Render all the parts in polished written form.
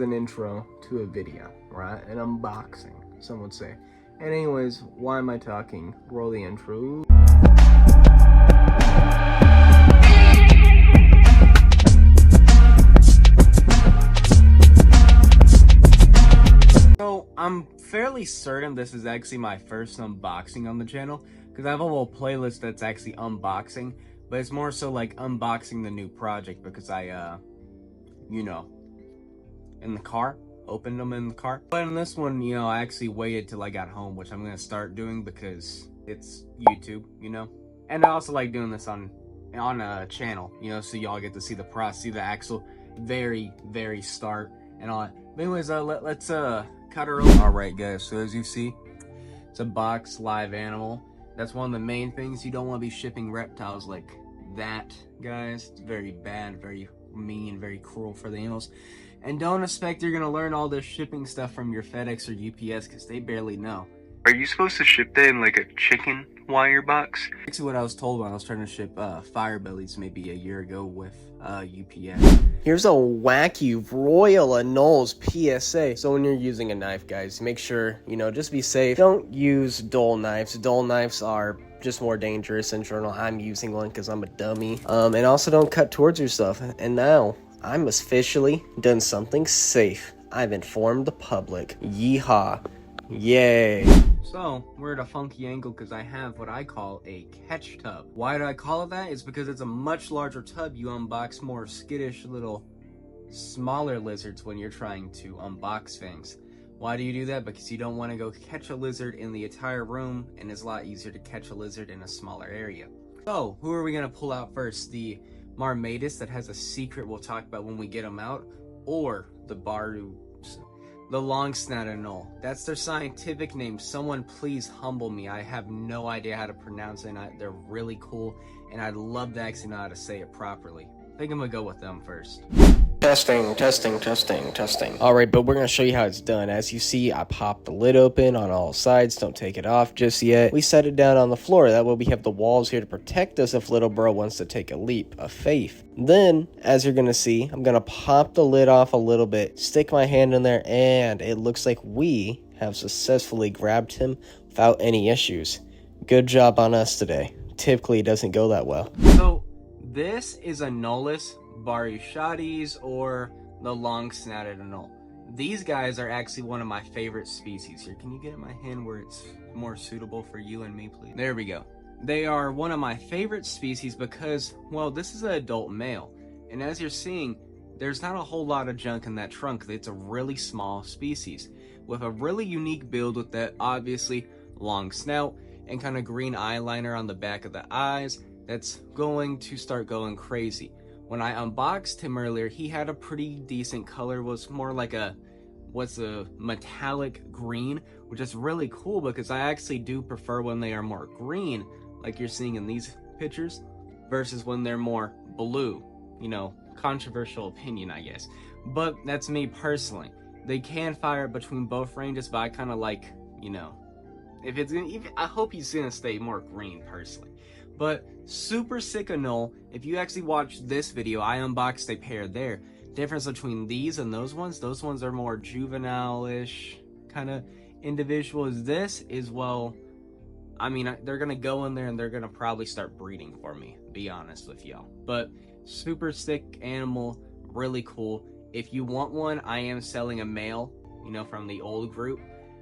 An intro to a video, right? An unboxing, some would say. And anyways, why am I talking? Roll the intro. So I'm fairly certain this is actually my first unboxing on the channel, because I have a little playlist that's actually unboxing, but it's more so like unboxing the new project, because I in the car, opened them in the car. But in this one, I actually waited till I got home, which I'm gonna start doing because it's YouTube, and I also like doing this on a channel, so y'all get to see the process, see the actual very start and all that. But anyways, let's cut her open. All right, guys, so as you see, it's a box live animal. That's one of the main things. You don't want to be shipping reptiles like that, guys. It's very bad, very mean, very cruel for the animals. And don't expect you're gonna learn all this shipping stuff from your FedEx or UPS, because they barely know. Are you supposed to ship that in like a chicken wire box? Actually, what I was told when I was trying to ship fire bellies maybe a year ago with UPS. Here's a wacky Royal Anoles PSA. So when you're using a knife, guys, make sure, just be safe. Don't use dull knives. Dull knives are just more dangerous in general. I'm using one because I'm a dummy. And also don't cut towards yourself. And now, I'm officially done something safe. I've informed the public. Yeehaw. Yay. So, we're at a funky angle because I have what I call a catch tub. Why do I call it that? It's because it's a much larger tub. You unbox more skittish little smaller lizards when you're trying to unbox things. Why do you do that? Because you don't want to go catch a lizard in the entire room, and it's a lot easier to catch a lizard in a smaller area. So, who are we going to pull out first? The marmoratus that has a secret we'll talk about when we get them out, or the barbatus, the long-snouted anole. That's their scientific name. Someone please humble me. I have no idea how to pronounce it, and they're really cool, and I'd love to actually know how to say it properly. I think I'm gonna go with them first. Testing. Alright, but we're going to show you how it's done. As you see, I popped the lid open on all sides. Don't take it off just yet. We set it down on the floor. That way we have the walls here to protect us if little bro wants to take a leap of faith. Then, as you're going to see, I'm going to pop the lid off a little bit, stick my hand in there, and it looks like we have successfully grabbed him without any issues. Good job on us today. Typically, it doesn't go that well. So, this is Anolis, barbatus, or the long-snouted anole. These guys are actually one of my favorite species here. Can you get in my hand where it's more suitable for you and me, please? There we go. They are one of my favorite species because, well, this is an adult male. And as you're seeing, there's not a whole lot of junk in that trunk. It's a really small species with a really unique build with that obviously long snout and kind of green eyeliner on the back of the eyes that's going to start going crazy. When I unboxed him earlier, he had a pretty decent color. Was more like a metallic green, which is really cool because I actually do prefer when they are more green, like you're seeing in these pictures, versus when they're more blue. Controversial opinion, I guess. But that's me personally. They can fire between both ranges, but I kind of like, if it's gonna, I hope he's gonna stay more green personally. But super sick anole. If you actually watch this video, I unboxed a pair there. Difference between these and those ones are more juvenile-ish kind of individuals. This is, well, I mean, they're gonna go in there and they're gonna probably start breeding for me, be honest with y'all. But super sick animal, really cool. If you want one, I am selling a male, from the old group.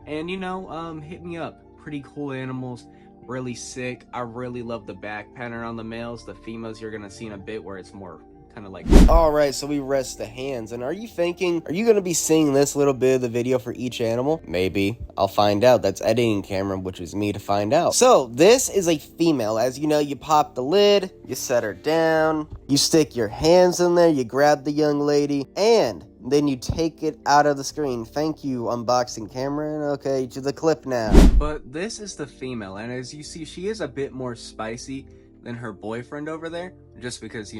And hit me up. Pretty cool animals. Really sick. I really love the back pattern on the males. The females you're gonna see in a bit where it's more kind of like. Alright, so we rest the hands. And are you gonna be seeing this little bit of the video for each animal? Maybe. I'll find out. That's editing camera, which is me to find out. So this is a female. As you know, you pop the lid, you set her down, you stick your hands in there, you grab the young lady, and then you take it out of the screen. Thank you, unboxing camera. Okay, to the clip now. But this is the female, and as you see, she is a bit more spicy than her boyfriend over there, just because,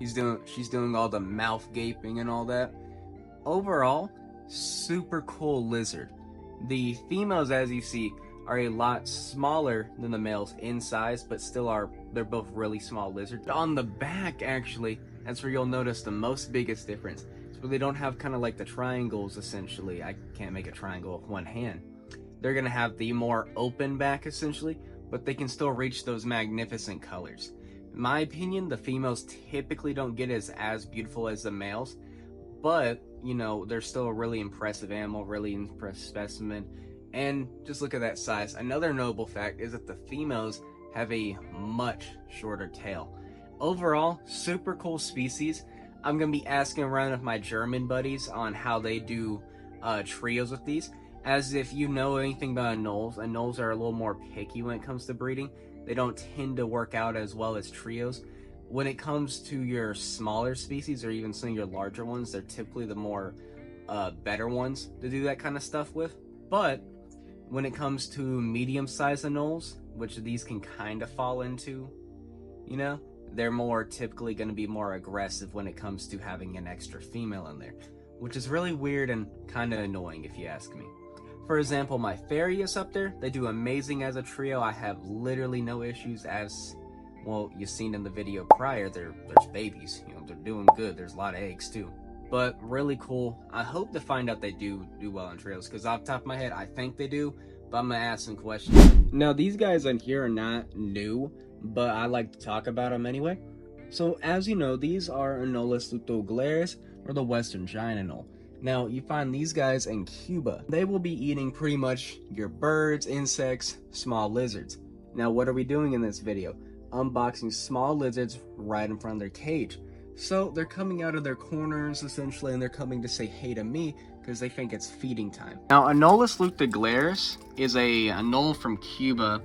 she's doing all the mouth gaping and all that. Overall, super cool lizard. The females, as you see, are a lot smaller than the males in size, but still they're both really small lizards. On the back, actually, that's where you'll notice the biggest difference. where they don't have kind of like the triangles, essentially. I can't make a triangle with one hand. They're gonna have the more open back, essentially, but they can still reach those magnificent colors. In my opinion, the females typically don't get as beautiful as the males, but, you know, they're still a really impressive animal, really impressive specimen. And just look at that size. Another notable fact is that the females have a much shorter tail. Overall, super cool species. I'm gonna be asking around with my German buddies on how they do trios with these. As if you know anything about anoles, anoles are a little more picky when it comes to breeding. They don't tend to work out as well as trios. When it comes to your smaller species or even some of your larger ones, they're typically the more better ones to do that kind of stuff with. But when it comes to medium-sized anoles, which these can kind of fall into, you know, they're more typically going to be more aggressive when it comes to having an extra female in there, which is really weird and kind of annoying if you ask me. For example, my Farius up there, they do amazing as a trio. I have literally no issues. As well, you've seen in the video prior, there's babies, you know, they're doing good. There's a lot of eggs too, but really cool. I hope to find out they do well in trios, because off the top of my head, I think they do, but I'm gonna ask some questions. Now, these guys on here are not new, but I like to talk about them anyway. So as you know, these are Anolis lutoglaris, or the western giant anole. Now, you find these guys in Cuba. They will be eating pretty much your birds, insects, small lizards. Now, what are we doing in this video? Unboxing small lizards right in front of their cage. So they're coming out of their corners, essentially, and they're coming to say hey to me because they think it's feeding time. Now, Anolis lutoglaris is a anole from Cuba.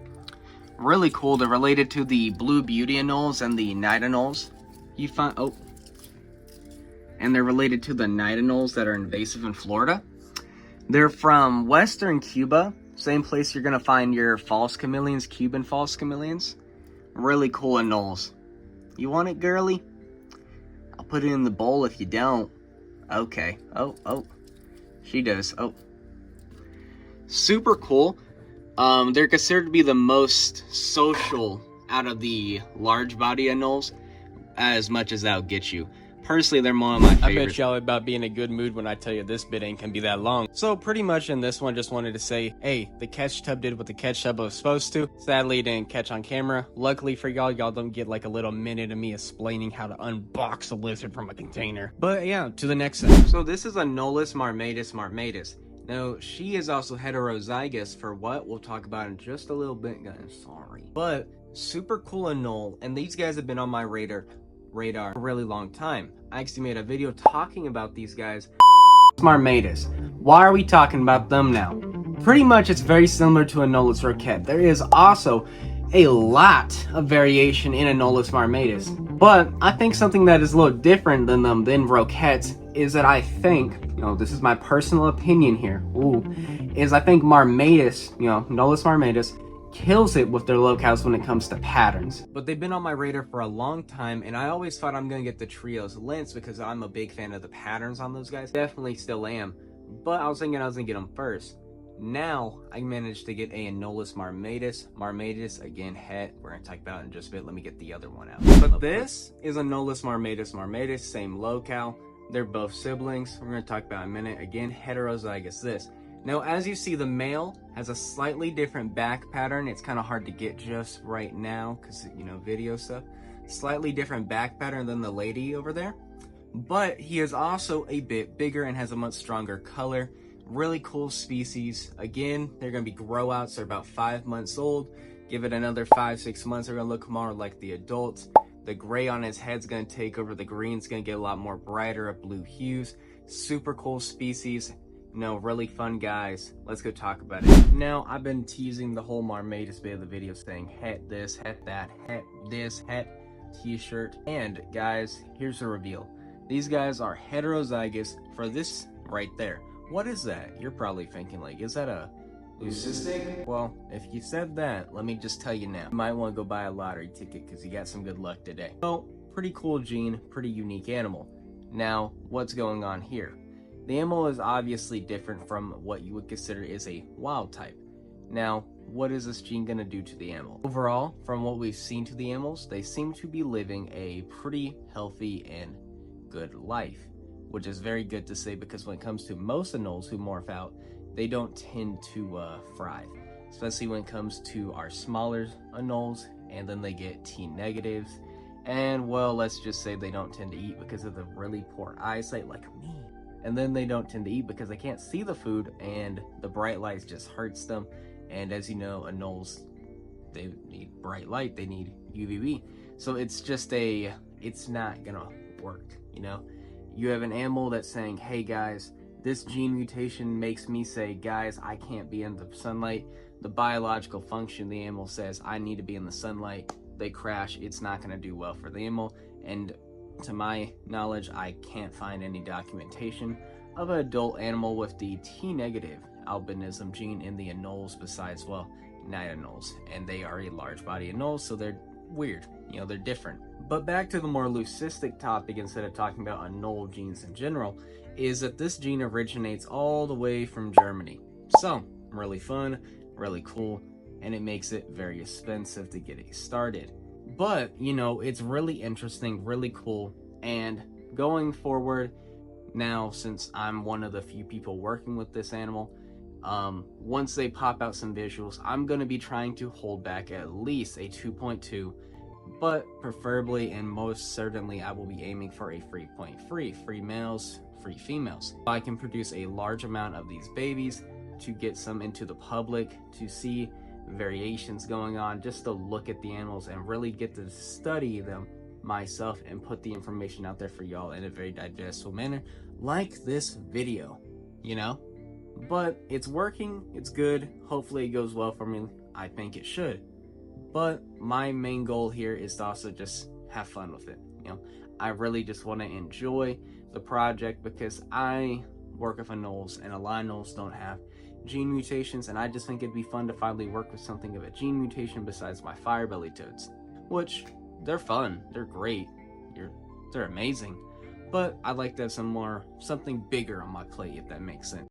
Really cool. They're related to the blue beauty anoles and the night anoles. You find, and they're related to the night anoles that are invasive in Florida. They're from western Cuba, same place you're gonna find your false chameleons, Cuban false chameleons. Really cool anoles. You want it, girly? I'll put it in the bowl if you don't. Okay. Oh. She does. Oh. Super cool. They're considered to be the most social out of the large body anoles, as much as that'll get you. Personally, they're one of my favorites. I bet y'all about be in a good mood when I tell you this bit ain't gonna be that long. So pretty much in this one, just wanted to say, hey, the catch tub did what the catch tub was supposed to. Sadly, it didn't catch on camera. Luckily for y'all don't get like a little minute of me explaining how to unbox a lizard from a container. But yeah, to the next thing. So this is Anolis marmoratus. Now, she is also heterozygous for what we'll talk about in just a little bit, guys. Sorry. But super cool anole, and these guys have been on my radar for a really long time. I actually made a video talking about these guys. Marmoratus. Why are we talking about them now? Pretty much it's very similar to Anolis roquette. There is also a lot of variation in Anolis marmoratus, but I think something that is a little different than them, than roquettes, is that I think, you know, this is my personal opinion here, is I think marmoratus, you know, Anolis marmoratus, kills it with their locales when it comes to patterns. But they've been on my radar for a long time, and I always thought I'm gonna get the trios lens because I'm a big fan of the patterns on those guys. Definitely still am, but I was thinking I was gonna get them first. Now I managed to get a Anolis marmoratus again, het. We're gonna talk about it in just a bit. Let me get the other one out. But this is Anolis marmoratus, same locale. They're both siblings. We're gonna talk about it in a minute. Again, heterozygous this. Now, as you see, the male has a slightly different back pattern. It's kind of hard to get just right now because, you know, video stuff. Slightly different back pattern than the lady over there. But he is also a bit bigger and has a much stronger color. Really cool species. Again, they're going to be grow outs. They're about 5 months old. Give it another 5-6 months. They're going to look more like the adults. The gray on his head's going to take over. The green's going to get a lot more brighter of blue hues. Super cool species. No, really fun guys. Let's go talk about it. Now, I've been teasing the whole marmoratus bit of the video saying het this, het that, het this, het t-shirt. And guys, here's the reveal. These guys are heterozygous for this right there. What is that? You're probably thinking like, is that a leucistic? Well, if you said that, let me just tell you now. You might want to go buy a lottery ticket because you got some good luck today. So, pretty cool gene, pretty unique animal. Now, what's going on here? The animal is obviously different from what you would consider is a wild type. Now, what is this gene going to do to the animal? Overall, from what we've seen to the animals, they seem to be living a pretty healthy and good life. which is very good to say because when it comes to most anoles who morph out, they don't tend to thrive, especially when it comes to our smaller anoles, and then they get T negatives. And well, let's just say they don't tend to eat because of the really poor eyesight, like me. And then they don't tend to eat because they can't see the food, and the bright light just hurts them. And as you know, anoles, they need bright light, they need UVB. So it's just it's not gonna work, you know? You have an animal that's saying, hey guys, this gene mutation makes me say, guys, I can't be in the sunlight. The biological function, the animal says, I need to be in the sunlight. They crash, it's not gonna do well for the animal. And to my knowledge, I can't find any documentation of an adult animal with the T negative albinism gene in the anoles besides, well, night anoles. And they are a large body anoles, so they're weird, you know, they're different. But back to the more leucistic topic, instead of talking about anole genes in general, is that this gene originates all the way from Germany. So, really fun, really cool, and it makes it very expensive to get it started. But, you know, it's really interesting, really cool, and going forward, now since I'm one of the few people working with this animal, once they pop out some visuals, I'm going to be trying to hold back at least a 2.2, but preferably and most certainly I will be aiming for a 3.3, free males, free females. I can produce a large amount of these babies to get some into the public, to see variations going on, just to look at the animals and really get to study them myself and put the information out there for y'all in a very digestible manner, like this video, you know? But it's working, it's good, hopefully it goes well for me, I think it should. But my main goal here is to also just have fun with it, you know? I really just want to enjoy the project because I work with anoles, and a lot of anoles don't have gene mutations, and I just think it'd be fun to finally work with something of a gene mutation besides my firebelly toads, which they're fun, they're great, they're amazing, but I'd like to have something bigger on my plate, if that makes sense.